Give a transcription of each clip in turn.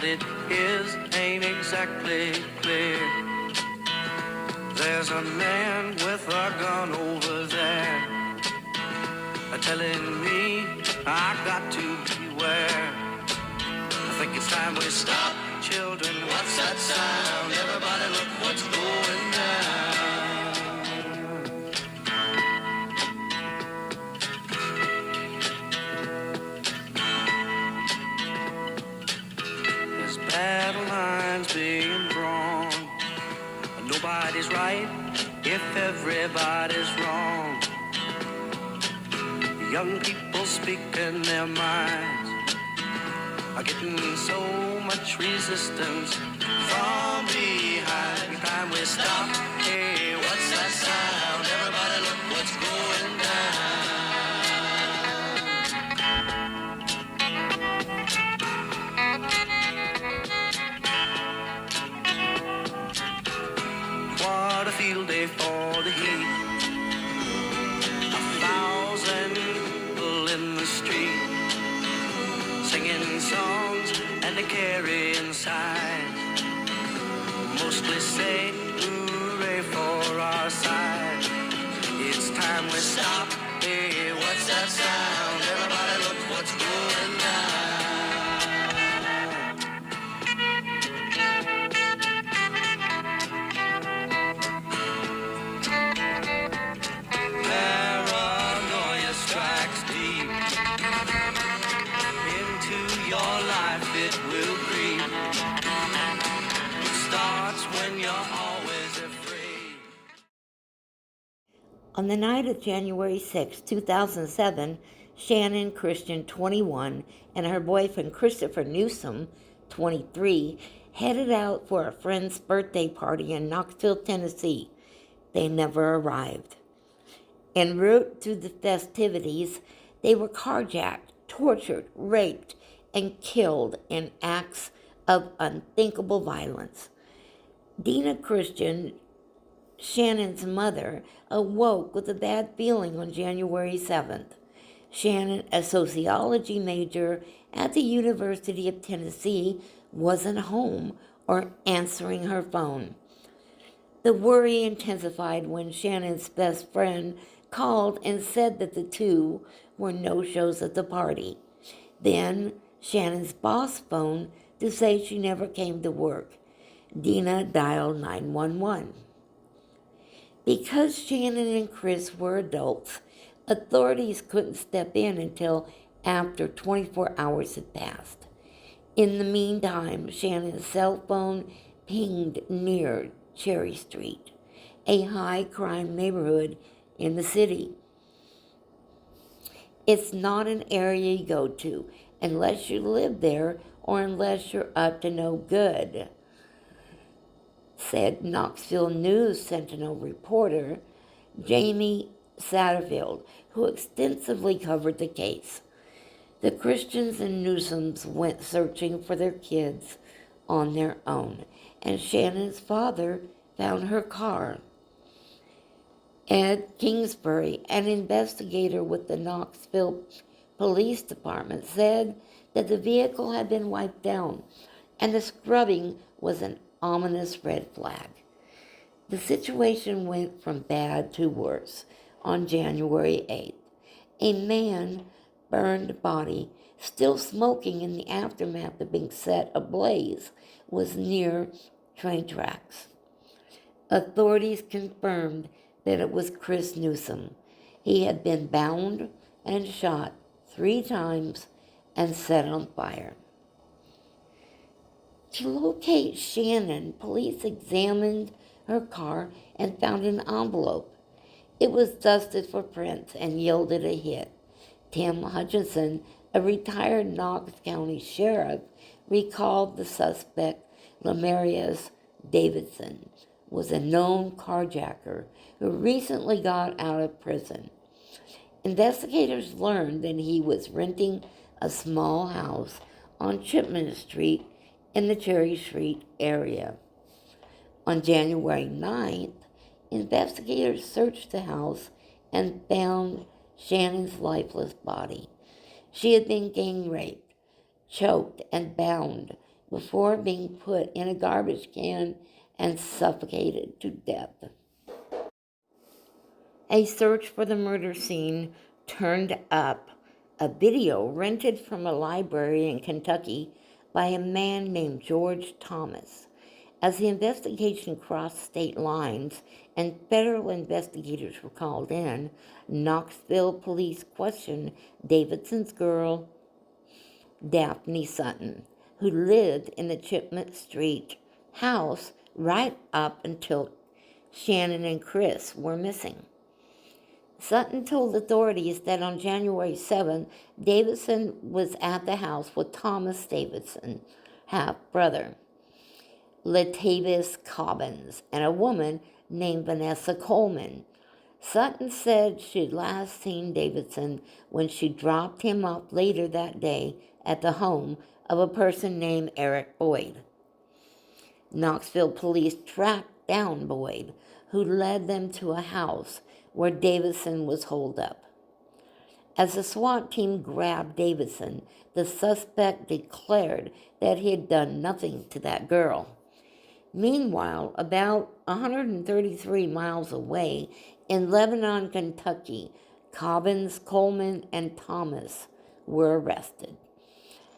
what it is ain't exactly clear. There's a man with a gun over there, telling me I got to beware. I think it's time we stop, children. What's that sound? Everybody look what's going down. There's battle lines being drawn. Nobody's right if everybody's wrong. Young people speaking their minds are getting so much resistance from behind. Time we stop. Hey, what's that sound? Everybody look what's going down. What a field day for the heat. 1,000 people in the street, singing songs and they carry inside. Mostly say hooray for our side. It's time we stop. Hey, what's that sound? Everybody look what's going down. Paranoia strikes deep into your life, it will creep. It starts when you're always afraid. On the night of January 6, 2007, Channon Christian, 21, and her boyfriend Christopher Newsom, 23, headed out for a friend's birthday party in Knoxville, Tennessee. They never arrived. En route to the festivities, they were carjacked, tortured, raped, and killed in acts of unthinkable violence. Dina Christian, Shannon's mother, awoke with a bad feeling on January 7th. Channon, a sociology major at the University of Tennessee, wasn't home or answering her phone. The worry intensified when Shannon's best friend called and said that the two were no-shows at the party. Then Shannon's boss phoned to say she never came to work. Dina dialed 911. Because Channon and Chris were adults, authorities couldn't step in until after 24 hours had passed. In the meantime, Shannon's cell phone pinged near Cherry Street, a high-crime neighborhood in the city. It's not an area you go to unless you live there or unless you're up to no good, said Knoxville News Sentinel reporter Jamie Satterfield, who extensively covered the case. The Christians and Newsoms went searching for their kids on their own, and Shannon's father found her car. Ed Kingsbury, an investigator with the Knoxville Police Department, said that the vehicle had been wiped down, and the scrubbing was an ominous red flag. The situation went from bad to worse. On January 8th, a man burned body, still smoking in the aftermath of being set ablaze, was near train tracks. Authorities confirmed that it was Chris Newsom. He had been bound and shot 3 times and set on fire. To locate Channon, police examined her car and found an envelope. It was dusted for prints and yielded a hit. Tim Hutchinson, a retired Knox County sheriff, recalled the suspect, Lamarius Davidson, was a known carjacker who recently got out of prison. Investigators learned that he was renting a small house on Chipman Street in the Cherry Street area. On January 9th, investigators searched the house and found Shannon's lifeless body. She had been gang raped, choked, and bound before being put in a garbage can and suffocated to death. A search for the murder scene turned up a video rented from a library in Kentucky by a man named George Thomas. As the investigation crossed state lines and federal investigators were called in, Knoxville police questioned Davidson's girl, Daphne Sutton, who lived in the Chipman Street house right up until Channon and Chris were missing. Sutton told authorities that on January 7, Davidson was at the house with Thomas Davidson, half-brother, Latavius Cobbins, and a woman named Vanessa Coleman. Sutton said she'd last seen Davidson when she dropped him off later that day at the home of a person named Eric Boyd. Knoxville police tracked down Boyd, who led them to a house where Davidson was holed up. As the SWAT team grabbed Davidson, the suspect declared that he had done nothing to that girl. Meanwhile, about 133 miles away in Lebanon, Kentucky, Cobbins, Coleman, and Thomas were arrested.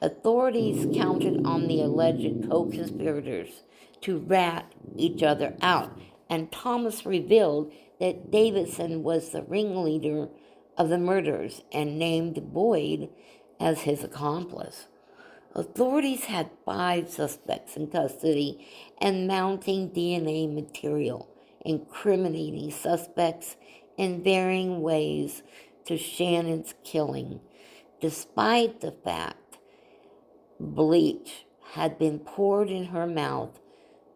Authorities counted on the alleged co-conspirators to rat each other out, and Thomas revealed that Davidson was the ringleader of the murders and named Boyd as his accomplice. Authorities had 5 suspects in custody and mounting DNA material incriminating suspects in varying ways to Shannon's killing, despite the fact bleach had been poured in her mouth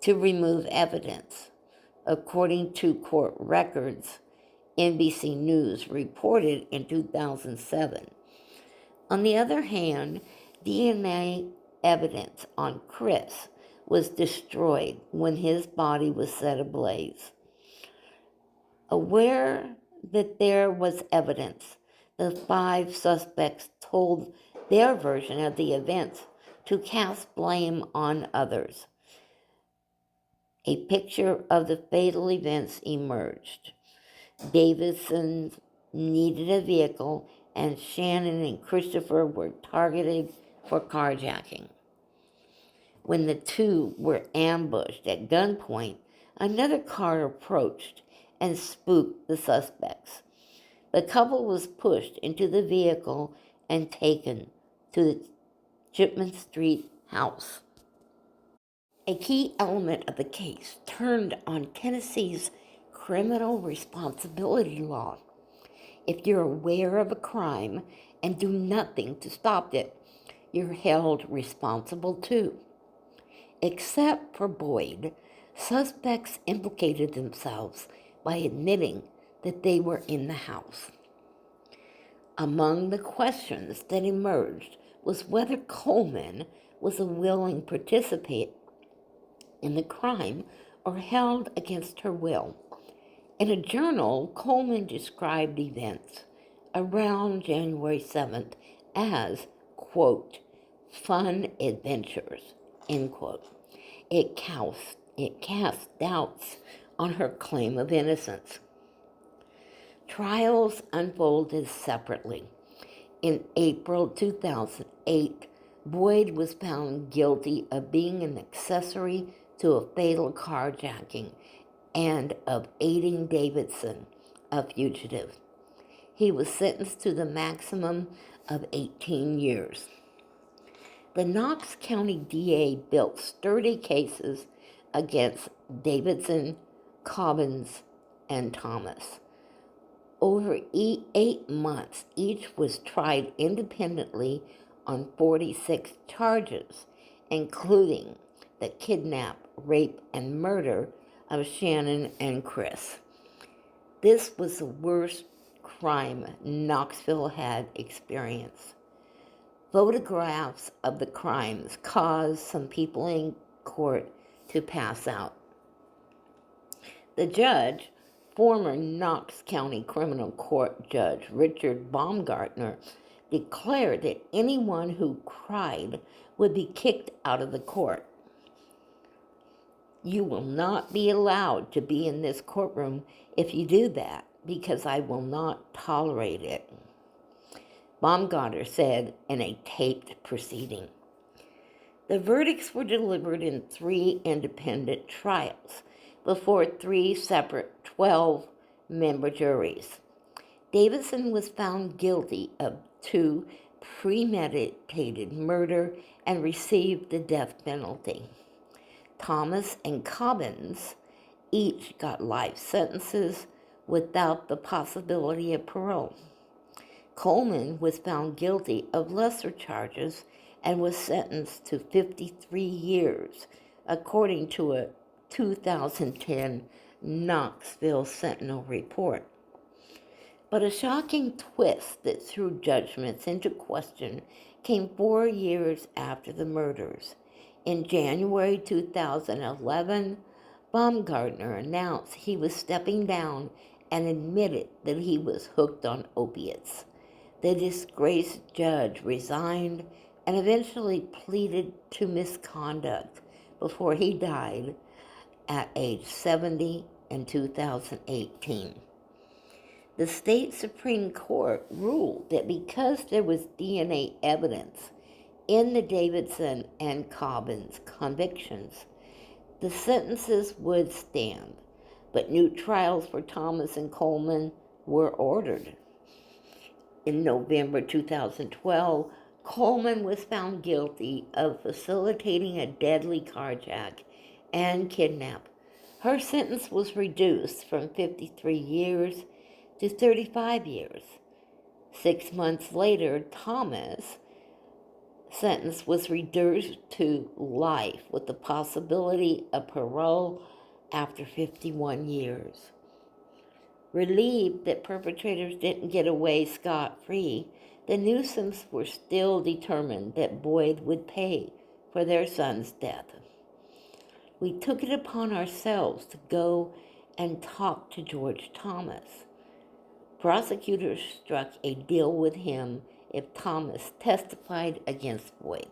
to remove evidence. According to court records, NBC News reported in 2007. On the other hand, DNA evidence on Chris was destroyed when his body was set ablaze. Aware that there was evidence, the 5 suspects told their version of the events to cast blame on others. A picture of the fatal events emerged. Davidson needed a vehicle, and Channon and Christopher were targeted for carjacking. When the two were ambushed at gunpoint, another car approached and spooked the suspects. The couple was pushed into the vehicle and taken to the Chipman Street house. A key element of the case turned on Tennessee's criminal responsibility law. If you're aware of a crime and do nothing to stop it, you're held responsible too. Except for Boyd, suspects implicated themselves by admitting that they were in the house. Among the questions that emerged was whether Coleman was a willing participant in the crime or held against her will. In a journal, Coleman described events around January 7th as, quote, fun adventures, end quote. It cast doubts on her claim of innocence. Trials unfolded separately. In April 2008, Boyd was found guilty of being an accessory to a fatal carjacking and of aiding Davidson, a fugitive. He was sentenced to the maximum of 18 years. The Knox County DA built sturdy cases against Davidson, Cobbins, and Thomas. Over 8 months, each was tried independently on 46 charges, including the kidnap, rape, and murder of Channon and Chris. This was the worst crime Knoxville had experienced. Photographs of the crimes caused some people in court to pass out. The judge, former Knox County Criminal Court Judge Richard Baumgartner, declared that anyone who cried would be kicked out of the court. You will not be allowed to be in this courtroom if you do that, because I will not tolerate it, Baumgartner said in a taped proceeding. The verdicts were delivered in 3 independent trials before 3 separate 12-member juries. Davidson was found guilty of 2 premeditated murder and received the death penalty. Thomas and Cobbins each got life sentences without the possibility of parole. Coleman was found guilty of lesser charges and was sentenced to 53 years, according to a 2010 Knoxville Sentinel report. But a shocking twist that threw judgments into question came 4 years after the murders. In January 2011, Baumgartner announced he was stepping down and admitted that he was hooked on opiates. The disgraced judge resigned and eventually pleaded to misconduct before he died at age 70 in 2018. The state Supreme Court ruled that because there was DNA evidence in the Davidson and Cobbins convictions, the sentences would stand, but new trials for Thomas and Coleman were ordered. In November 2012, Coleman was found guilty of facilitating a deadly carjack and kidnap. Her sentence was reduced from 53 years to 35 years. 6 months later, Thomas' sentence was reduced to life with the possibility of parole after 51 years. Relieved that perpetrators didn't get away scot-free, the Newsoms were still determined that Boyd would pay for their son's death. We took it upon ourselves to go and talk to George Thomas. Prosecutors struck a deal with him if Thomas testified against Boyd.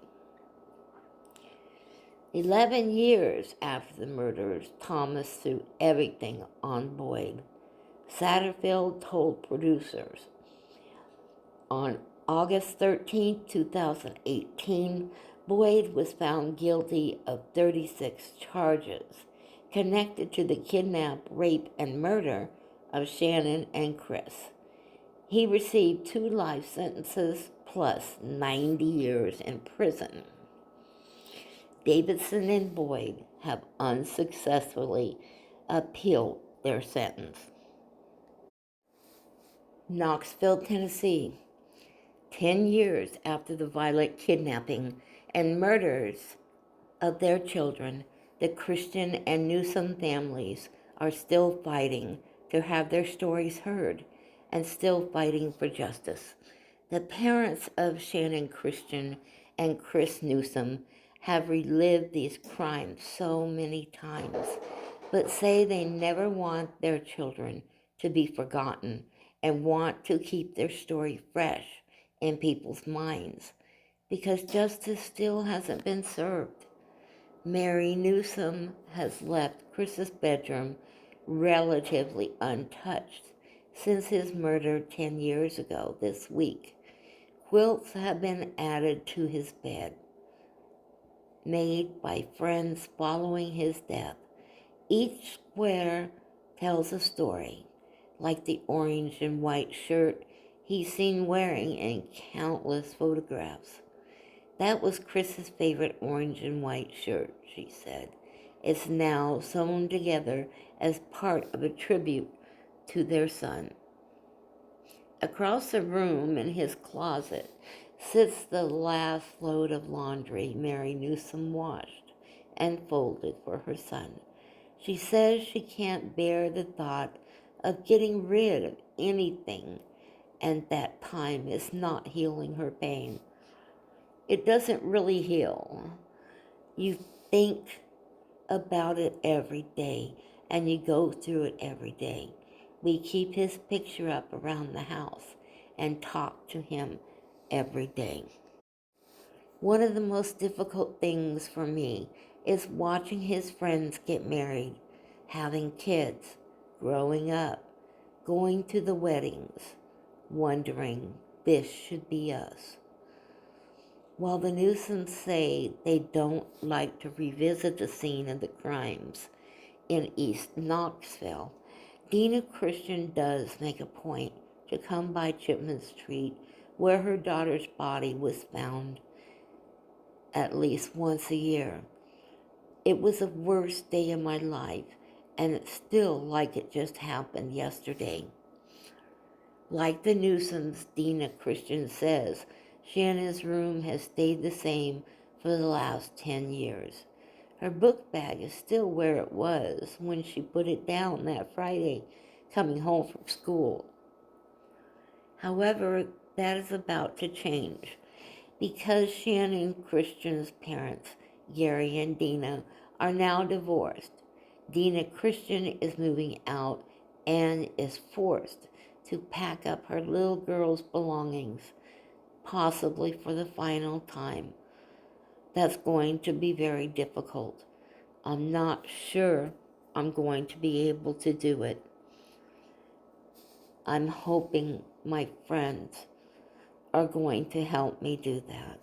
11 years after the murders, Thomas threw everything on Boyd. Satterfield told producers. On August 13, 2018, Boyd was found guilty of 36 charges connected to the kidnap, rape, and murder of Channon and Chris. He received 2 life sentences plus 90 years in prison. Davidson and Boyd have unsuccessfully appealed their sentence. Knoxville, Tennessee. 10 years after the violent kidnapping and murders of their children, the Christian and Newsom families are still fighting to have their stories heard and still fighting for justice. The parents of Shannon Christian and Chris Newsom have relived these crimes so many times, but say they never want their children to be forgotten and want to keep their story fresh in people's minds because justice still hasn't been served. Mary Newsom has left Chris's bedroom relatively untouched since his murder 10 years ago this week. Quilts have been added to his bed, made by friends following his death. Each square tells a story, like the orange and white shirt he's seen wearing in countless photographs. That was Chris's favorite orange and white shirt, she said. It's now sewn together as part of a tribute to their son. Across the room in his closet sits the last load of laundry Mary Newsom washed and folded for her son. She says she can't bear the thought of getting rid of anything, and that time is not healing her pain. It doesn't really heal. You think about it every day, and you go through it every day. We keep his picture up around the house and talk to him every day. One of the most difficult things for me is watching his friends get married, having kids, growing up, going to the weddings, wondering this should be us. While the Newsoms say they don't like to revisit the scene of the crimes in East Knoxville, Dina Christian does make a point to come by Chipman Street, where her daughter's body was found, at least once a year. It was the worst day of my life, and it's still like it just happened yesterday. Like the Newsoms, Dina Christian says, Shannon's room has stayed the same for the last 10 years. Her book bag is still where it was when she put it down that Friday coming home from school. However, that is about to change because Channon Christian's parents, Gary and Dina, are now divorced. Dina Christian is moving out and is forced to pack up her little girl's belongings, possibly for the final time. That's going to be very difficult. I'm not sure I'm going to be able to do it. I'm hoping my friends are going to help me do that.